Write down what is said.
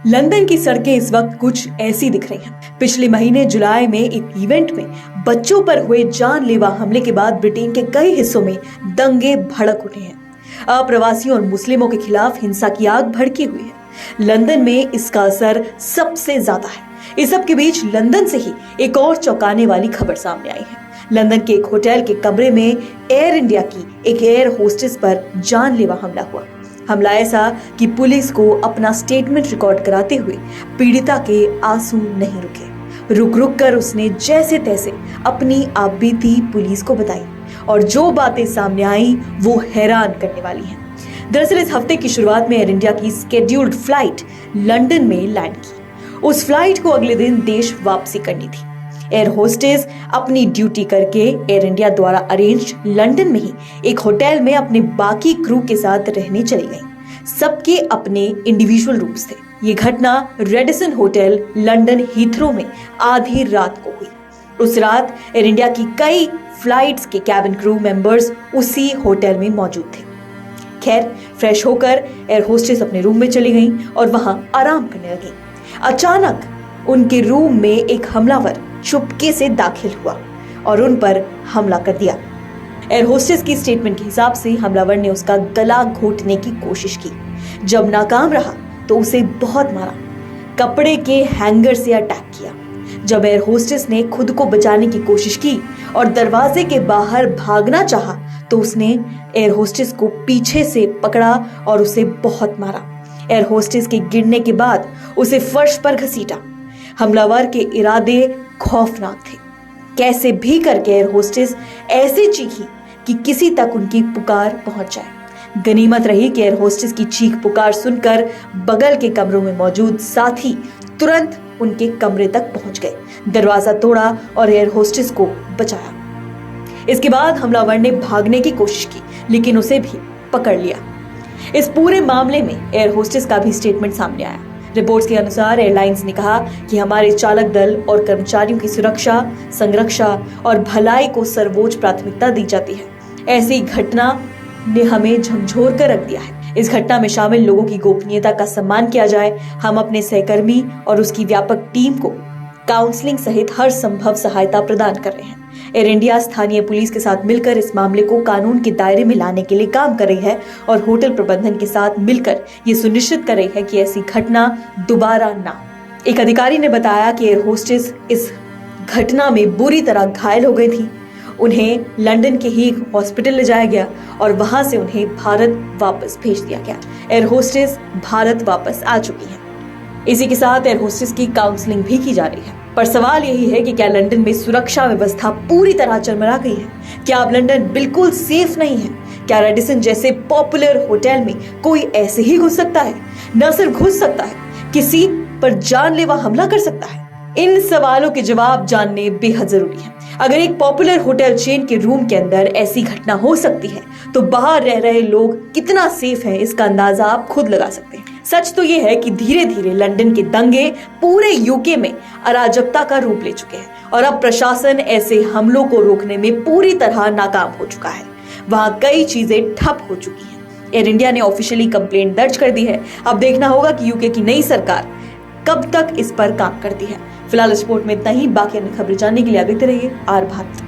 London की सड़कें इस वक्त कुछ ऐसी दिख रही हैं। पिछले महीने जुलाई में एक इवेंट में बच्चों पर हुए जानलेवा हमले के बाद ब्रिटेन के कई हिस्सों में दंगे भड़क उठे हैं। अप्रवासियों और मुस्लिमों के खिलाफ हिंसा की आग भड़की हुई है। लंदन में इसका असर सबसे ज्यादा है। इस सब के बीच लंदन से ही एक और चौंकाने वाली खबर सामने आई है। लंदन के एक होटल के कमरे में एयर इंडिया की एक एयर होस्टेस पर जानलेवा हमला हुआ। हमला ऐसा कि पुलिस को अपना स्टेटमेंट रिकॉर्ड कराते हुए पीड़िता के आंसू नहीं रुके। रुक रुक कर उसने जैसे तैसे अपनी आपबीती पुलिस को बताई और जो बातें सामने आई वो हैरान करने वाली हैं। दरअसल इस हफ्ते की शुरुआत में एयर इंडिया की स्केड्यूल्ड फ्लाइट लंदन में लैंड की। उस फ्लाइट को अगले दिन देश वापसी करनी थी। एयर होस्टेस अपनी ड्यूटी करके एयर इंडिया द्वारा अरेंज लंदन में ही एक होटल में अपने बाकी क्रू के साथ रहने चली गईं। सबके अपने इंडिविजुअल रूम्स थे। ये घटना रेडिसन होटल लंदन हीथ्रो में आधी रात को हुई। उस रात एयर इंडिया की कई फ्लाइट्स के कैबिन क्रू मेंबर्स उसी होटल में मौजूद थे। खैर, फ्रेश होकर एयर होस्टेस अपने रूम में चली गईं और वहां आराम करने लगी। अचानक उनके रूम में एक हमलावर चुपके से दाखिल हुआ और उन पर हमला कर दिया। एयर होस्टेस की स्टेटमेंट के हिसाब से हमलावर ने उसका गला घोटने की कोशिश की। जब नाकाम रहा तो उसे बहुत मारा, कपड़े के हैंगर से अटैक किया। जब एयर होस्टेस ने खुद को बचाने की कोशिश की और दरवाजे के बाहर भागना चाहा तो उसने एयर होस्टेस को पीछे से पकड़ा और उसे बहुत मारा। एयर होस्टेस के गिरने के बाद उसे फर्श पर घसीटा। हमलावर के इरादे खौफनाक थे। कैसे भी करके एयर होस्टेस ऐसे चीखी कि किसी तक उनकी पुकार पहुंच जाए। गनीमत रही कि एयर होस्टेस की चीख पुकार सुनकर बगल के कमरों में मौजूद साथी तुरंत उनके कमरे तक पहुंच गए, दरवाजा तोड़ा और एयर होस्टेस को बचाया। इसके बाद हमलावर ने भागने की कोशिश की लेकिन उसे भी पकड़ लिया। इस पूरे मामले में एयर होस्टेस का भी स्टेटमेंट सामने आया। रिपोर्ट्स के अनुसार एयरलाइंस ने कहा कि हमारे चालक दल और कर्मचारियों की सुरक्षा, संरक्षा और भलाई को सर्वोच्च प्राथमिकता दी जाती है। ऐसी घटना ने हमें झकझोर कर रख दिया है। इस घटना में शामिल लोगों की गोपनीयता का सम्मान किया जाए। हम अपने सहकर्मी और उसकी व्यापक टीम को काउंसलिंग सहित हर संभव सहायता प्रदान कर रहे हैं। एयर इंडिया स्थानीय पुलिस के साथ मिलकर इस मामले को कानून के दायरे में लाने के लिए काम कर रही है और होटल प्रबंधन के साथ मिलकर ये सुनिश्चित कर रही है कि ऐसी घटना दोबारा ना। एक अधिकारी ने बताया कि एयर होस्टेस इस घटना में बुरी तरह घायल हो गई थी। उन्हें लंदन के ही एक हॉस्पिटल ले जाया गया और वहां से उन्हें भारत वापस भेज दिया गया। एयर होस्टेस भारत वापस आ चुकी है। इसी के साथ एयर होस्टेस की काउंसलिंग भी की जा रही है। पर सवाल यही है कि क्या लंदन में सुरक्षा व्यवस्था पूरी तरह चरमरा गई है? क्या अब लंदन बिल्कुल सेफ नहीं है? क्या रेडिसन जैसे पॉपुलर होटल में कोई ऐसे ही घुस सकता है? न सिर्फ घुस सकता है, किसी पर जानलेवा हमला कर सकता है? इन सवालों के जवाब जानने बेहद जरूरी है। अगर एक पॉपुलर होटल चेन के रूम के अंदर ऐसी घटना हो सकती है तो बाहर रह रहे लोग कितना सेफ हैं इसका अंदाजा आप खुद लगा सकते हैं। सच तो ये है कि धीरे धीरे लंदन के दंगे पूरे यूके में अराजकता का रूप ले चुके हैं और अब प्रशासन ऐसे हमलों को रोकने में पूरी तरह नाकाम हो चुका है। वहां कई चीजें ठप हो चुकी हैं। एयर इंडिया ने ऑफिशियली कंप्लेंट दर्ज कर दी है। अब देखना होगा कि यूके की नई सरकार कब तक इस पर काम करती है। फिलहाल स्पोर्ट में इतना ही। बाकी अन्य खबरें जानने के लिए देखते रहिए आर भारत।